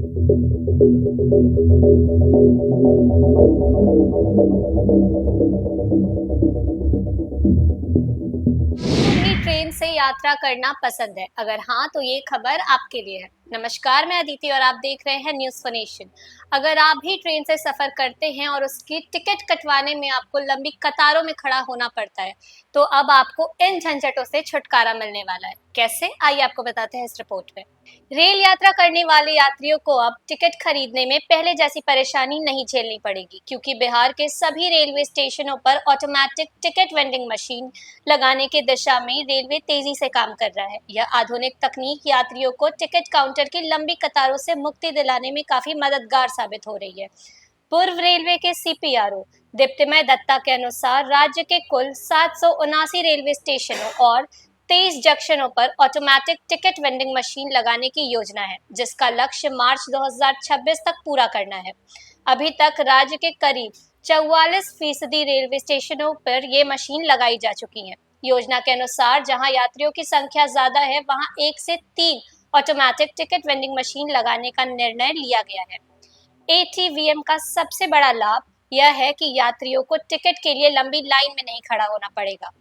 भी ट्रेन से यात्रा करना पसंद है? अगर हाँ तो ये खबर आपके लिए है। नमस्कार, मैं अदिति और आप देख रहे हैं न्यूज़ फॉर नेशन। अगर आप भी ट्रेन से सफर करते हैं और उसकी टिकट कटवाने में आपको लंबी कतारों में खड़ा होना पड़ता है, तो अब आपको इन झंझटों से छुटकारा मिलने वाला है। कैसे? आइए आपको बताते हैं इस रिपोर्ट में। रेल यात्रा करने वाले यात्रियों को अब टिकट खरीदने में पहले जैसी परेशानी नहीं झेलनी पड़ेगी, क्योंकि बिहार के सभी रेलवे स्टेशनों पर ऑटोमेटिक टिकट वेंडिंग मशीन लगाने की दिशा में रेलवे तेजी से काम कर रहा है। यह आधुनिक तकनीक यात्रियों को टिकट काउंटर की लंबी कतारों से मुक्ति दिलाने में काफी मददगार साबित हो रही है। पूर्व रेलवे के सीपीआरओ दीप्तिमय दत्ता के अनुसार राज्य के कुल 779 रेलवे स्टेशनों और 23 जंक्शनों पर ऑटोमेटिक टिकट वेंडिंग मशीन लगाने की योजना है, जिसका लक्ष्य मार्च 2026 तक पूरा करना है। अभी तक राज्य के करीब 44% रेलवे स्टेशनों पर ये मशीन लगाई जा चुकी है। योजना के अनुसार जहां यात्रियों की संख्या ज्यादा है, वहां 1 से 3 ऑटोमेटिक टिकट वेंडिंग मशीन लगाने का निर्णय लिया गया है। एटीवीएम का सबसे बड़ा लाभ यह है कि यात्रियों को टिकट के लिए लंबी लाइन में नहीं खड़ा होना पड़ेगा।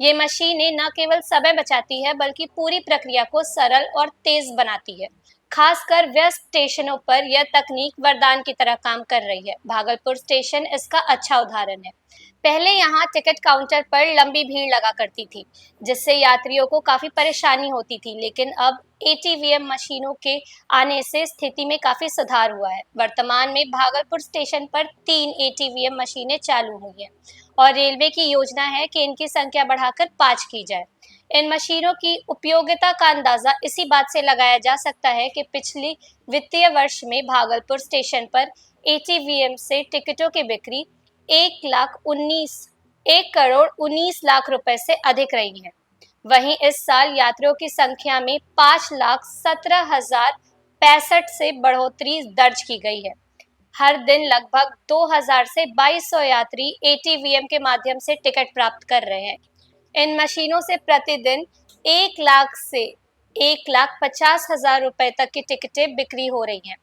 ये मशीनें न केवल समय बचाती है, बल्कि पूरी प्रक्रिया को सरल और तेज बनाती है। खासकर व्यस्त स्टेशनों पर यह तकनीक वरदान की तरह काम कर रही है। भागलपुर स्टेशन इसका अच्छा उदाहरण है। पहले यहाँ टिकट काउंटर पर लंबी भीड़ लगा करती थी, जिससे यात्रियों को काफी परेशानी होती थी, लेकिन अब एटीवीएम मशीनों के आने से स्थिति में काफी सुधार हुआ है। वर्तमान में भागलपुर स्टेशन पर 3 एटीवीएम मशीनें चालू हुई हैं और रेलवे की योजना है कि इनकी संख्या बढ़ाकर 5 की जाए। इन मशीनों की उपयोगिता का अंदाजा इसी बात से लगाया जा सकता है कि पिछली वित्तीय वर्ष में भागलपुर स्टेशन पर एटीवीएम से टिकटों की बिक्री 1 करोड़ 19 लाख रुपए से अधिक रही है। वहीं इस साल यात्रियों की संख्या में 5,17,065 से बढ़ोतरी दर्ज की गई है। हर दिन लगभग 2000 से 2200 यात्री एटीवीएम के माध्यम से टिकट प्राप्त कर रहे हैं। इन मशीनों से प्रतिदिन 1 लाख से 1,50,000 रुपए तक की टिकटें बिक्री हो रही हैं।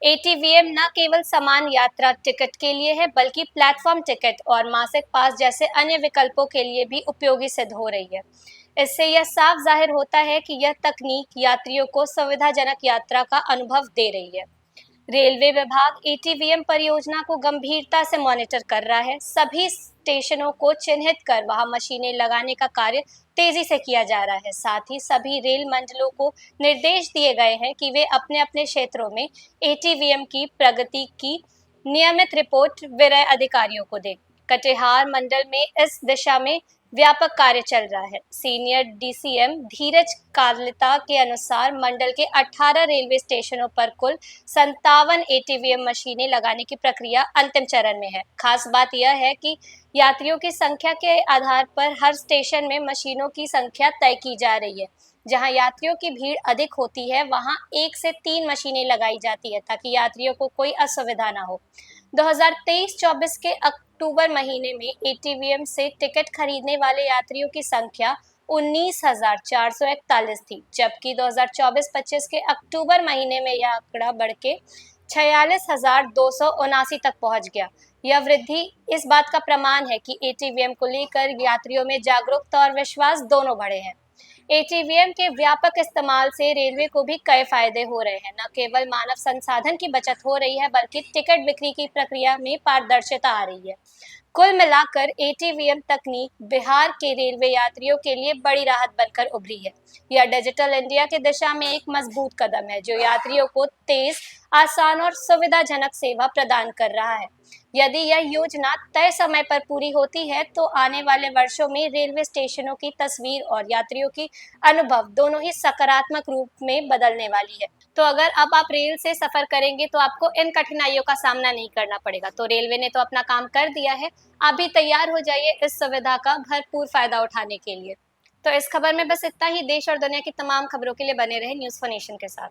एटीवीएम न केवल समान यात्रा टिकट के लिए है, बल्कि प्लेटफॉर्म टिकट और मासिक पास जैसे अन्य विकल्पों के लिए भी उपयोगी सिद्ध हो रही है। इससे यह साफ जाहिर होता है कि यह तकनीक यात्रियों को सुविधाजनक यात्रा का अनुभव दे रही है। रेलवे विभाग एटीवीएम परियोजना को गंभीरता से मॉनिटर कर रहा है। सभी स्टेशनों को चिन्हित कर वहां मशीनें लगाने का कार्य तेजी से किया जा रहा है। साथ ही सभी रेल मंडलों को निर्देश दिए गए हैं कि वे अपने अपने क्षेत्रों में एटीवीएम की प्रगति की नियमित रिपोर्ट विरय अधिकारियों को दें। कटिहार मंडल में इस दिशा में व्यापक कार्य चल रहा है। सीनियर डीसीएम धीरज कालिता के अनुसार मंडल के 18 रेलवे स्टेशनों पर कुल 57 एटीवीएम मशीनें लगाने की प्रक्रिया अंतिम चरण में है। खास बात यह है कि यात्रियों की संख्या के आधार पर हर स्टेशन में मशीनों की संख्या तय की जा रही है। जहां यात्रियों की भीड़ अधिक होती है, वहां 1 से 3 मशीनें लगाई जाती है, ताकि यात्रियों को कोई असुविधा न हो। 2023-24 के अक्टूबर महीने में एटीवीएम से टिकट खरीदने वाले यात्रियों की संख्या 19,441 थी, जबकि 2024-25 के अक्टूबर महीने में यह आंकड़ा बढ़ के 46,279 तक पहुंच गया। यह वृद्धि इस बात का प्रमाण है कि एटीवीएम को लेकर यात्रियों में जागरूकता और विश्वास दोनों बढ़े हैं। एटीवीएम के व्यापक इस्तेमाल से रेलवे को भी कई फायदे हो रहे हैं। न केवल मानव संसाधन की बचत हो रही है, बल्कि टिकट बिक्री की प्रक्रिया में पारदर्शिता आ रही है। कुल मिलाकर एटीवीएम तकनीक बिहार के रेलवे यात्रियों के लिए बड़ी राहत बनकर उभरी है। यह डिजिटल इंडिया की दिशा में एक मजबूत कदम है, जो यात्रियों को तेज, आसान और सुविधाजनक सेवा प्रदान कर रहा है। यदि यह योजना तय समय पर पूरी होती है, तो आने वाले वर्षों में रेलवे स्टेशनों की तस्वीर और यात्रियों की अनुभव दोनों ही सकारात्मक रूप में बदलने वाली है। तो अगर अब आप रेल से सफर करेंगे, तो आपको इन कठिनाइयों का सामना नहीं करना पड़ेगा। तो रेलवे ने तो अपना काम कर दिया है, आप भी तैयार हो जाइए इस सुविधा का भरपूर फायदा उठाने के लिए। तो इस खबर में बस इतना ही। देश और दुनिया की तमाम खबरों के लिए बने रहे न्यूज़ फॉर नेशन के साथ।